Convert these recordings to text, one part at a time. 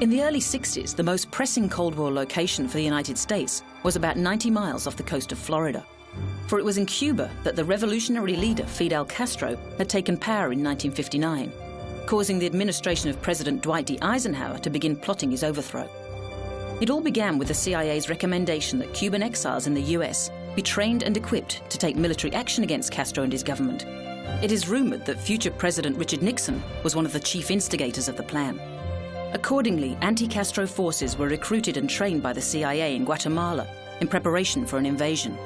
In the early 60s, the most pressing Cold War location for the United States was about 90 miles off the coast of Florida. For it was in Cuba that the revolutionary leader Fidel Castro had taken power in 1959, causing the administration of President Dwight D. Eisenhower to begin plotting his overthrow. It all began with the CIA's recommendation that Cuban exiles in the US be trained and equipped to take military action against Castro and his government. It is rumoured that future President Richard Nixon was one of the chief instigators of the plan. Accordingly, anti-Castro forces were recruited and trained by the CIA in Guatemala in preparation for an invasion.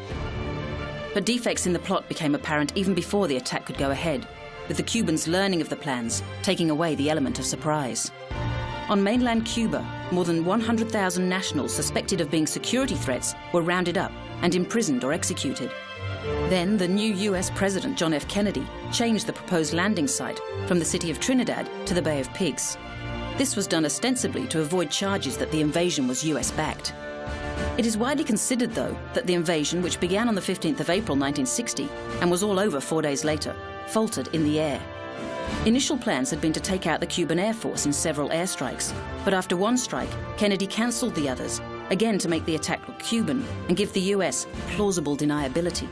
But defects in the plot became apparent even before the attack could go ahead, with the Cubans learning of the plans, taking away the element of surprise. On mainland Cuba, more than 100,000 nationals suspected of being security threats were rounded up and imprisoned or executed. Then the new US President John F. Kennedy changed the proposed landing site from the city of Trinidad to the Bay of Pigs. This was done ostensibly to avoid charges that the invasion was US-backed. It is widely considered, though, that the invasion, which began on the 15th of April 1960 and was all over 4 days later, faltered in the air. Initial plans had been to take out the Cuban Air Force in several airstrikes, but after one strike, Kennedy cancelled the others, again to make the attack look Cuban and give the US plausible deniability.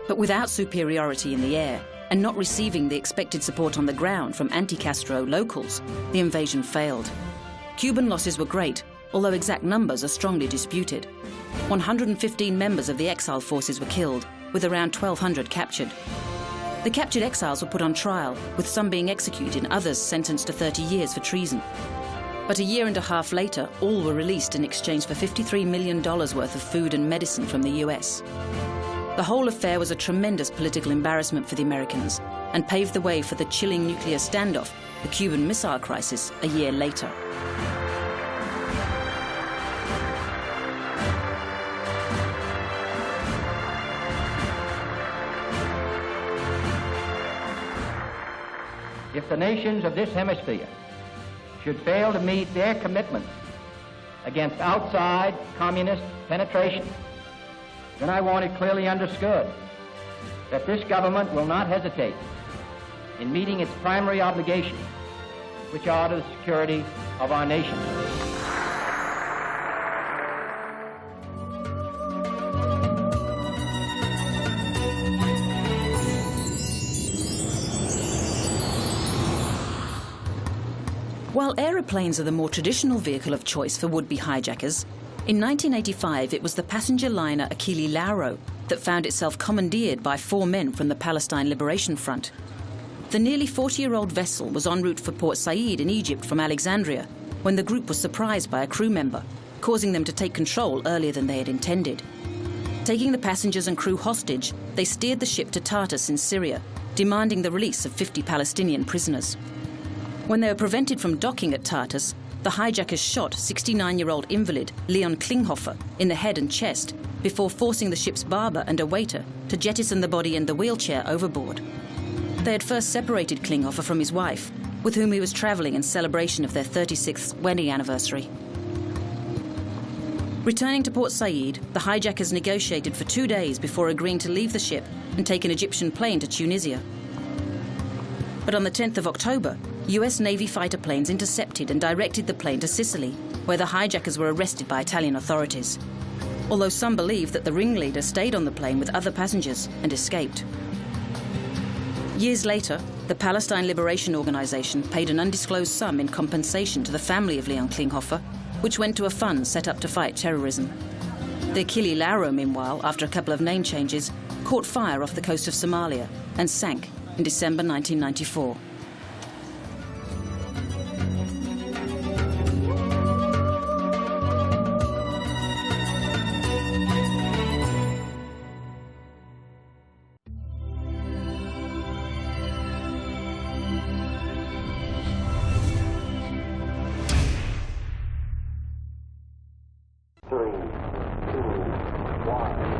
But without superiority in the air, and not receiving the expected support on the ground from anti-Castro locals, the invasion failed. Cuban losses were great, although exact numbers are strongly disputed. 115 members of the exile forces were killed, with around 1,200 captured. The captured exiles were put on trial, with some being executed and others sentenced to 30 years for treason. But a year and a half later, all were released in exchange for $53 million worth of food and medicine from the US. The whole affair was a tremendous political embarrassment for the Americans and paved the way for the chilling nuclear standoff, the Cuban Missile Crisis, a year later. If the nations of this hemisphere should fail to meet their commitments against outside communist penetration, then I want it clearly understood that this government will not hesitate in meeting its primary obligations, which are to the security of our nation. While aeroplanes are the more traditional vehicle of choice for would-be hijackers, in 1985 it was the passenger liner ACHILLE LAURO that found itself commandeered by 4 men from the Palestine Liberation Front. The nearly 40-year-old vessel was en route for Port Said in Egypt from Alexandria when the group was surprised by a crew member, causing them to take control earlier than they had intended. Taking the passengers and crew hostage, they steered the ship to Tartus in Syria, demanding the release of 50 Palestinian prisoners. When they were prevented from docking at Tartus, the hijackers shot 69-year-old invalid Leon Klinghoffer in the head and chest before forcing the ship's barber and a waiter to jettison the body and the wheelchair overboard. They had first separated Klinghoffer from his wife, with whom he was travelling in celebration of their 36th wedding anniversary. Returning to Port Said, the hijackers negotiated for 2 days before agreeing to leave the ship and take an Egyptian plane to Tunisia. But on the 10th of October, US Navy fighter planes intercepted and directed the plane to Sicily, where the hijackers were arrested by Italian authorities. Although some believe that the ringleader stayed on the plane with other passengers and escaped. Years later, the Palestine Liberation Organization paid an undisclosed sum in compensation to the family of Leon Klinghoffer, which went to a fund set up to fight terrorism. The ACHILLE LAURO, meanwhile, after a couple of name changes, caught fire off the coast of Somalia and sank in December 1994. Three, two, one.